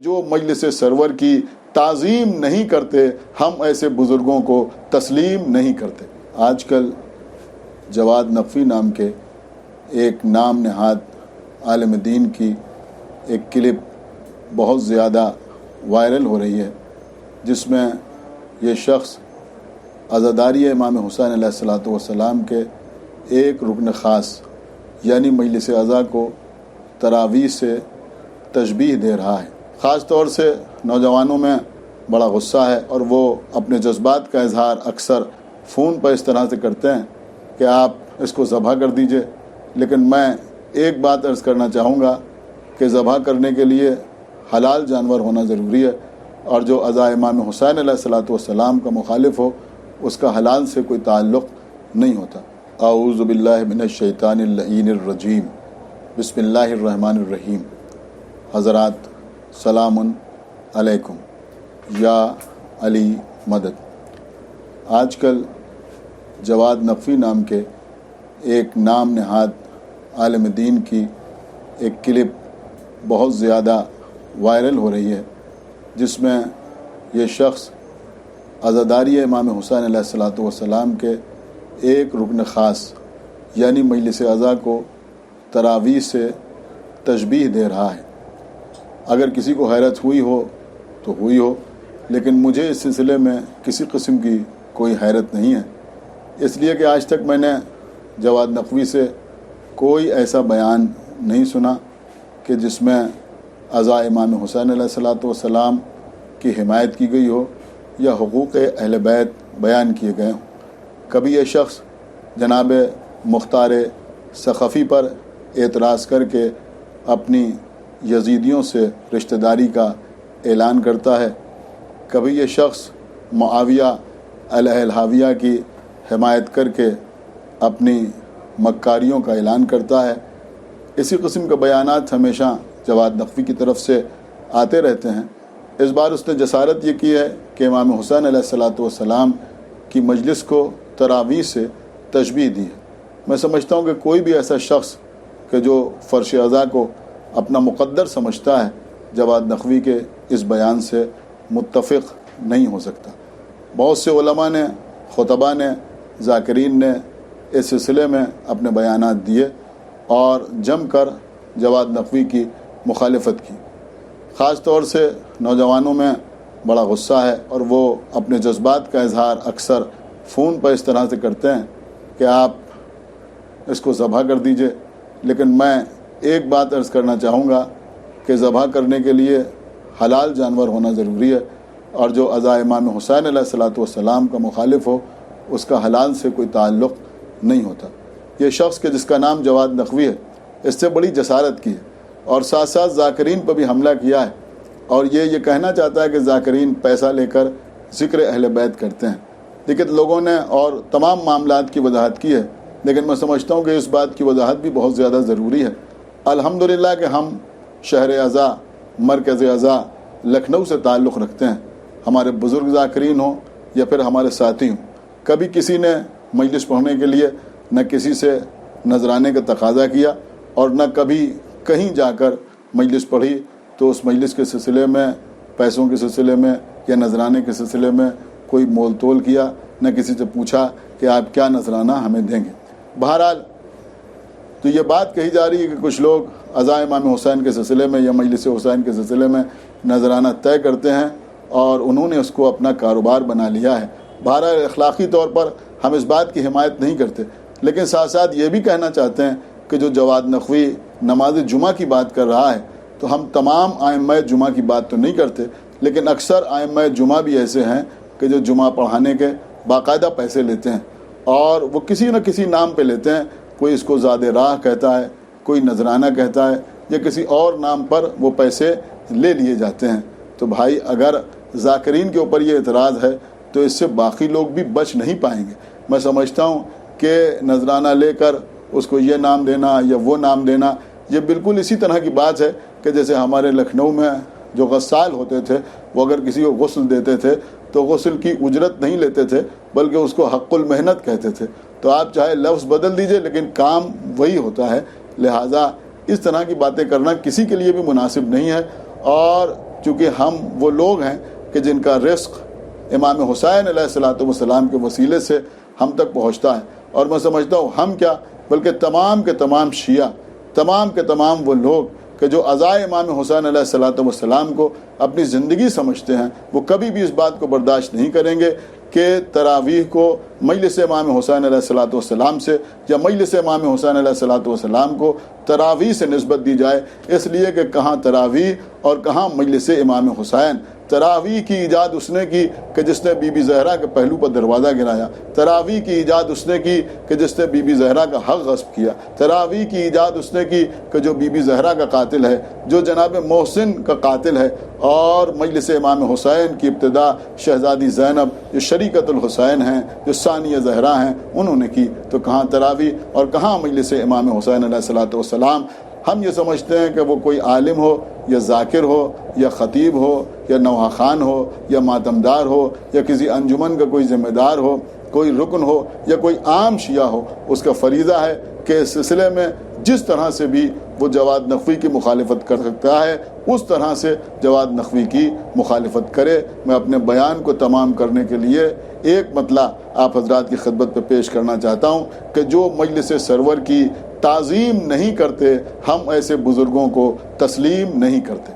جو مجلس سرور کی تعظیم نہیں کرتے ہم ایسے بزرگوں کو تسلیم نہیں کرتے۔ آج کل جواد نقوی نام کے ایک نام نہاد عالم دین کی ایک کلپ بہت زیادہ وائرل ہو رہی ہے، جس میں یہ شخص عزاداری امام حسین علیہ الصلوۃ والسلام کے ایک رکن خاص یعنی مجلس عزا کو تراویح سے تشبیہ دے رہا ہے۔ خاص طور سے نوجوانوں میں بڑا غصہ ہے اور وہ اپنے جذبات کا اظہار اکثر فون پر اس طرح سے کرتے ہیں کہ آپ اس کو ذبح کر دیجئے، لیکن میں ایک بات عرض کرنا چاہوں گا کہ ذبح کرنے کے لیے حلال جانور ہونا ضروری ہے، اور جو عزا امام حسین علیہ الصلوۃ والسلام کا مخالف ہو اس کا حلال سے کوئی تعلق نہیں ہوتا۔ اعوذ باللہ من الشیطان اللعین الرجیم، بسم اللہ الرحمن الرحیم۔ حضرات سلام علیکم، یا علی مدد۔ آج کل جواد نقوی نام کے ایک نام نہاد عالم دین کی ایک کلپ بہت زیادہ وائرل ہو رہی ہے، جس میں یہ شخص عزاداری امام حسین علیہ الصلوۃ والسلام کے ایک رکن خاص یعنی مجلس عزا کو تراویح سے تشبیہ دے رہا ہے۔ اگر کسی کو حیرت ہوئی ہو تو ہوئی ہو، لیکن مجھے اس سلسلے میں کسی قسم کی کوئی حیرت نہیں ہے، اس لیے کہ آج تک میں نے جواد نقوی سے کوئی ایسا بیان نہیں سنا کہ جس میں عزا امام حسین علیہ الصلوۃ والسلام کی حمایت کی گئی ہو یا حقوق اہل بیت بیان کیے گئے ہوں۔ کبھی یہ شخص جناب مختار سقفی پر اعتراض کر کے اپنی یزیدیوں سے رشتہ داری کا اعلان کرتا ہے، کبھی یہ شخص معاویہ علیہ الحاویہ کی حمایت کر کے اپنی مکاریوں کا اعلان کرتا ہے۔ اسی قسم کے بیانات ہمیشہ جواد نقوی کی طرف سے آتے رہتے ہیں۔ اس بار اس نے جسارت یہ کی ہے کہ امام حسین علیہ الصلوۃ والسلام کی مجلس کو تراویح سے تشبیہ دی ہے۔ میں سمجھتا ہوں کہ کوئی بھی ایسا شخص کہ جو فرش عزا کو اپنا مقدر سمجھتا ہے جواد نقوی کے اس بیان سے متفق نہیں ہو سکتا۔ بہت سے علماء نے، خطباء نے، ذاکرین نے اس سلسلے میں اپنے بیانات دیے اور جم کر جواد نقوی کی مخالفت کی۔ خاص طور سے نوجوانوں میں بڑا غصہ ہے اور وہ اپنے جذبات کا اظہار اکثر فون پر اس طرح سے کرتے ہیں کہ آپ اس کو ذبح کر دیجئے، لیکن میں ایک بات عرض کرنا چاہوں گا کہ ذبح کرنے کے لیے حلال جانور ہونا ضروری ہے، اور جو عزا امام حسین علیہ الصلوۃ والسلام کا مخالف ہو اس کا حلال سے کوئی تعلق نہیں ہوتا۔ یہ شخص کہ جس کا نام جواد نقوی ہے، اس سے بڑی جسارت کی ہے اور ساتھ ساتھ ذاکرین پر بھی حملہ کیا ہے، اور یہ کہنا چاہتا ہے کہ ذاکرین پیسہ لے کر ذکر اہل بیت کرتے ہیں۔ لیکن لوگوں نے اور تمام معاملات کی وضاحت کی ہے، لیکن میں سمجھتا ہوں کہ اس بات کی وضاحت بھی بہت زیادہ ضروری ہے۔ الحمدللہ کہ ہم شہر عزا، مرکز عزا لکھنؤ سے تعلق رکھتے ہیں، ہمارے بزرگ ذاکرین ہوں یا پھر ہمارے ساتھی ہوں، کبھی کسی نے مجلس پڑھنے کے لیے نہ کسی سے نذرانے کا تقاضا کیا اور نہ کبھی کہیں جا کر مجلس پڑھی تو اس مجلس کے سلسلے میں، پیسوں کے سلسلے میں یا نذرانے کے سلسلے میں کوئی مول تول کیا، نہ کسی سے پوچھا کہ آپ کیا نذرانہ ہمیں دیں گے۔ بہرحال تو یہ بات کہی جا رہی ہے کہ کچھ لوگ عزا امام حسین کے سلسلے میں یا مجلس حسین کے سلسلے میں نذرانہ طے کرتے ہیں اور انہوں نے اس کو اپنا کاروبار بنا لیا ہے۔ بہرحال اخلاقی طور پر ہم اس بات کی حمایت نہیں کرتے، لیکن ساتھ ساتھ یہ بھی کہنا چاہتے ہیں کہ جو جواد نقوی نماز جمعہ کی بات کر رہا ہے تو ہم تمام ائمہ جمعہ کی بات تو نہیں کرتے، لیکن اکثر ائمہ جمعہ بھی ایسے ہیں کہ جو جمعہ پڑھانے کے باقاعدہ پیسے لیتے ہیں، اور وہ کسی نہ کسی نام پہ لیتے ہیں۔ کوئی اس کو زاد راہ کہتا ہے، کوئی نذرانہ کہتا ہے، یا کسی اور نام پر وہ پیسے لے لیے جاتے ہیں۔ تو بھائی اگر ذاکرین کے اوپر یہ اعتراض ہے تو اس سے باقی لوگ بھی بچ نہیں پائیں گے۔ میں سمجھتا ہوں کہ نذرانہ لے کر اس کو یہ نام دینا یا وہ نام دینا، یہ بالکل اسی طرح کی بات ہے کہ جیسے ہمارے لکھنؤ میں جو غسال ہوتے تھے وہ اگر کسی کو غسل دیتے تھے تو غسل کی اجرت نہیں لیتے تھے بلکہ اس کو حق المحنت کہتے تھے۔ تو آپ چاہے لفظ بدل دیجئے لیکن کام وہی ہوتا ہے، لہٰذا اس طرح کی باتیں کرنا کسی کے لیے بھی مناسب نہیں ہے۔ اور چونکہ ہم وہ لوگ ہیں کہ جن کا رزق امام حسین علیہ الصلوۃ والسلام کے وسیلے سے ہم تک پہنچتا ہے، اور میں سمجھتا ہوں ہم کیا بلکہ تمام کے تمام شیعہ، تمام کے تمام وہ لوگ کہ جو عزائے امام حسین علیہ الصلوۃ والسلام کو اپنی زندگی سمجھتے ہیں، وہ کبھی بھی اس بات کو برداشت نہیں کریں گے کہ تراویح کو مجلس امام حسین علیہ الصلوۃ والسلام سے یا مجلس امام حسین علیہ الصلوۃ والسلام کو تراویح سے نسبت دی جائے، اس لیے کہ کہاں تراویح اور کہاں مجلس امام حسین۔ تراویح کی ایجاد اس نے کی کہ جس نے بی بی زہرا کے پہلو پر دروازہ گرایا، تراویح کی ایجاد اس نے کی کہ جس نے بی بی زہرا کا حق غصب کیا، تراویح کی ایجاد اس نے کی کہ جو بی بی زہرا کا قاتل ہے، جو جناب محسن کا قاتل ہے، اور مجلس امام حسین کی ابتدا شہزادی زینب جو شریکت الحسین ہیں، جو ثانیہ زہرا ہیں، انہوں نے کی۔ تو کہاں تراویح اور کہاں مجلس امام حسین علیہ الصلوۃ والسلام۔ ہم یہ سمجھتے ہیں کہ وہ کوئی عالم ہو یا ذاکر ہو یا خطیب ہو یا نوحہ خان ہو یا ماتمدار ہو یا کسی انجمن کا کوئی ذمہ دار ہو، کوئی رکن ہو یا کوئی عام شیعہ ہو، اس کا فریضہ ہے کہ اس سلسلے میں جس طرح سے بھی وہ جواد نقوی کی مخالفت کر سکتا ہے اس طرح سے جواد نقوی کی مخالفت کرے۔ میں اپنے بیان کو تمام کرنے کے لیے ایک مطلع آپ حضرات کی خدمت پہ پیش کرنا چاہتا ہوں کہ جو مجلس سرور کی تعظیم نہیں کرتے، ہم ایسے بزرگوں کو تسلیم نہیں کرتے۔